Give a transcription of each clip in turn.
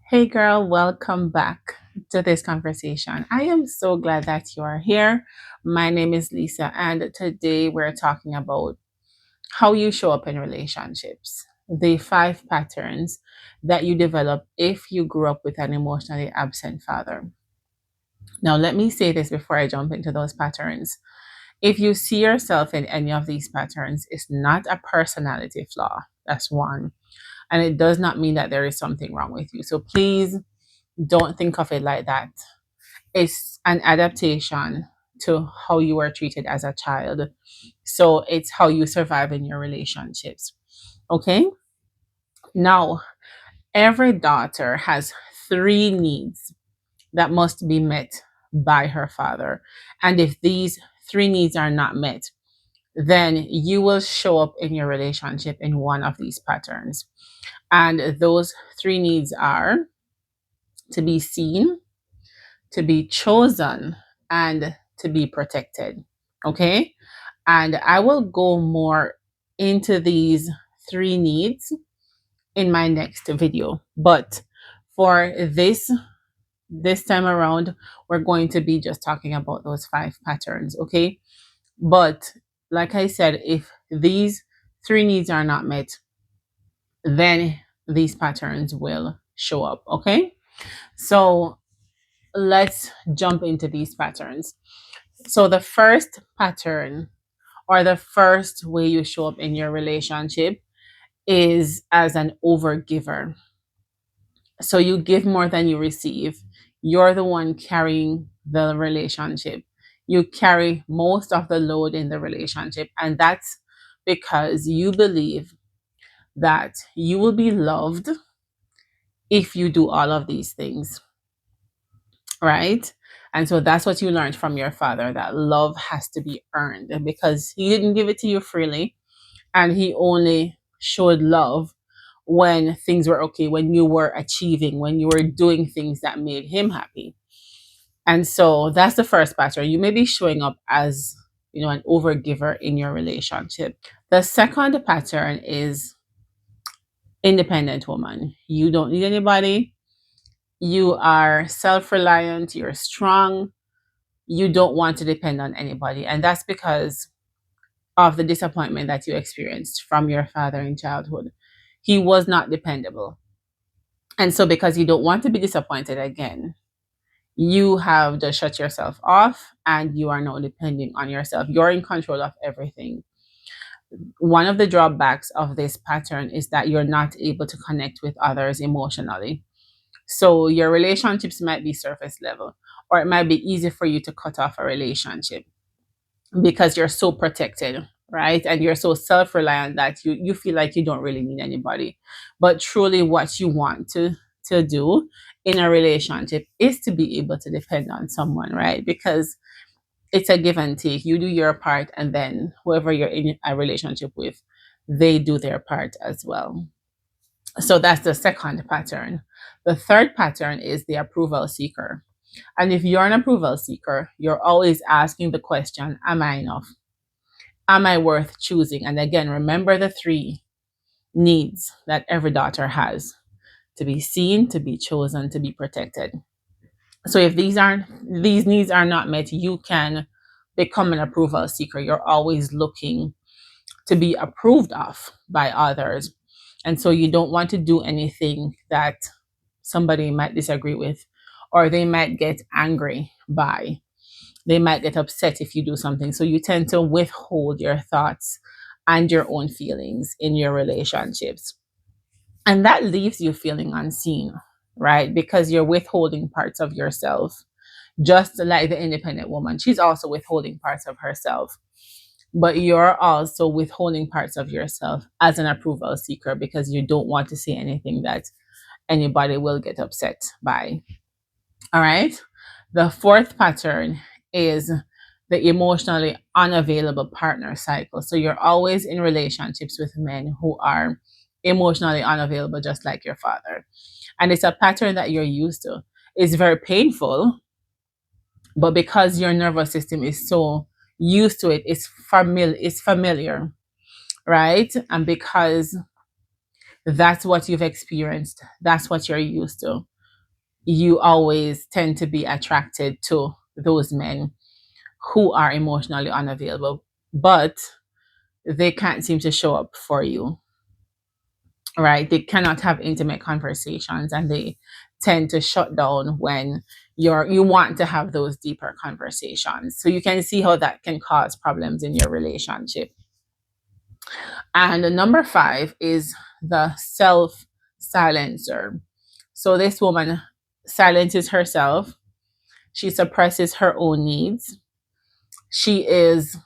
Hey girl, welcome back to this conversation. I am so glad that you are here. My name is Lisa, and today we're talking about how you show up in relationships, the five patterns that you develop if you grew up with an emotionally absent father. Now, let me say this before I jump into those patterns. If you see yourself in any of these patterns, it's not a personality flaw. That's one. And it does not mean that there is something wrong with you. So please don't think of it like that. It's an adaptation to how you were treated as a child. So it's how you survive in your relationships. Okay? Now, every daughter has three needs that must be met by her father. And if these three needs are not met, then you will show up in your relationship in one of these patterns. And those three needs are to be seen, to be chosen, and to be protected. Okay. And I will go more into these three needs in my next video. But for this time around, we're going to be just talking about those five patterns. Okay. But like I said, if these three needs are not met, then these patterns will show up. Okay. So let's jump into these patterns. So, the first pattern or the first way you show up in your relationship is as an overgiver. So, you give more than you receive. You're the one carrying the relationship. You carry most of the load in the relationship. And that's because you believe that you will be loved if you do all of these things, right? And so that's what you learned from your father, that love has to be earned because he didn't give it to you freely, and he only showed love when things were okay, when you were achieving, when you were doing things that made him happy. And so that's the first pattern. You may be showing up as, an overgiver in your relationship. The second pattern is independent woman. You don't need anybody. You are self-reliant, you're strong, you don't want to depend on anybody. And that's because of the disappointment that you experienced from your father in childhood. He was not dependable. And so, because you don't want to be disappointed again, you have just shut yourself off and you are now depending on yourself. You're in control of everything. One of the drawbacks of this pattern is that you're not able to connect with others emotionally. So your relationships might be surface level, or it might be easy for you to cut off a relationship because you're so protected, right? And you're so self-reliant that you feel like you don't really need anybody. But truly what you want to do in a relationship is to be able to depend on someone, right? Because it's a give and take. You do your part, and then whoever you're in a relationship with, they do their part as well. So that's the second pattern. The third pattern is the approval seeker. And if you're an approval seeker, you're always asking the question, am I enough? Am I worth choosing? And again, remember the three needs that every daughter has: to be seen, to be chosen, to be protected. So if these needs are not met, you can become an approval seeker. You're always looking to be approved of by others. And so you don't want to do anything that somebody might disagree with, or they might get angry by. They might get upset if you do something. So you tend to withhold your thoughts and your own feelings in your relationships. And that leaves you feeling unseen, right? Because you're withholding parts of yourself, just like the independent woman. She's also withholding parts of herself, but you're also withholding parts of yourself as an approval seeker because you don't want to say anything that anybody will get upset by. All right. The fourth pattern is the emotionally unavailable partner cycle. So you're always in relationships with men who are emotionally unavailable, just like your father. And it's a pattern that you're used to. It's very painful, but because your nervous system is so used to it, it's familiar, right? And because that's what you've experienced, that's what you're used to. you always tend to be attracted to those men who are emotionally unavailable, but they can't seem to show up for you, right? They cannot have intimate conversations, and they tend to shut down when you want to have those deeper conversations. So you can see how that can cause problems in your relationship. And the number 5 is the self silencer. So this woman silences herself. She suppresses her own needs. She is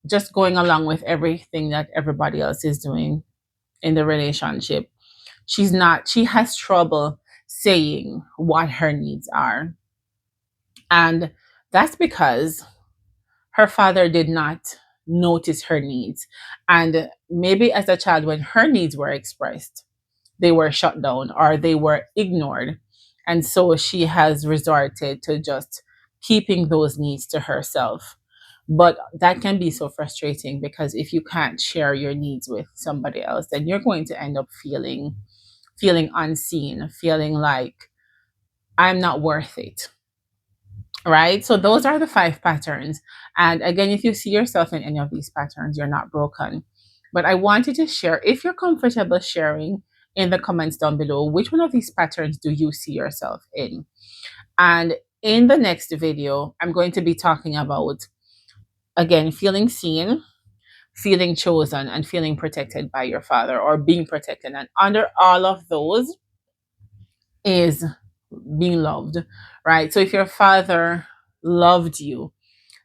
just going along with everything that everybody else is doing in the relationship. She has trouble saying what her needs are. And that's because her father did not notice her needs. And maybe as a child, when her needs were expressed, they were shut down or they were ignored. And so she has resorted to just keeping those needs to herself. But that can be so frustrating, because if you can't share your needs with somebody else, then you're going to end up feeling unseen, feeling like I'm not worth it. Right? So those are the 5 patterns. And again, if you see yourself in any of these patterns, you're not broken. But I wanted to share, if you're comfortable sharing in the comments down below, which one of these patterns do you see yourself in? And in the next video, I'm going to be talking about, again, feeling seen, feeling chosen, and feeling protected by your father, or being protected. And under all of those is being loved, right? So if your father loved you,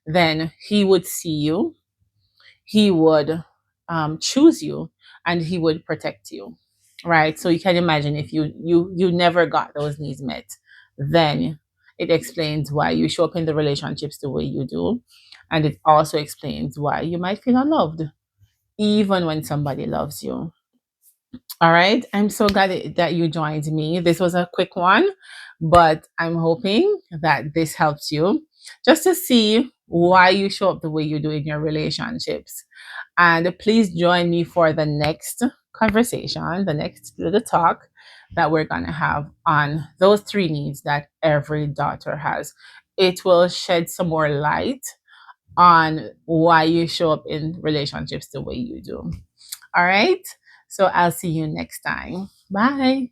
then he would see you, he would choose you, and he would protect you, right? So you can imagine, if you never got those needs met, then it explains why you show up in the relationships the way you do, and it also explains why you might feel unloved even when somebody loves you. All right. I'm so glad that you joined me. This was a quick one, but I'm hoping that this helps you just to see why you show up the way you do in your relationships. And please join me for the next conversation, the next little talk that we're going to have on those 3 needs that every daughter has. It will shed some more light on why you show up in relationships the way you do. All right. So I'll see you next time. Bye.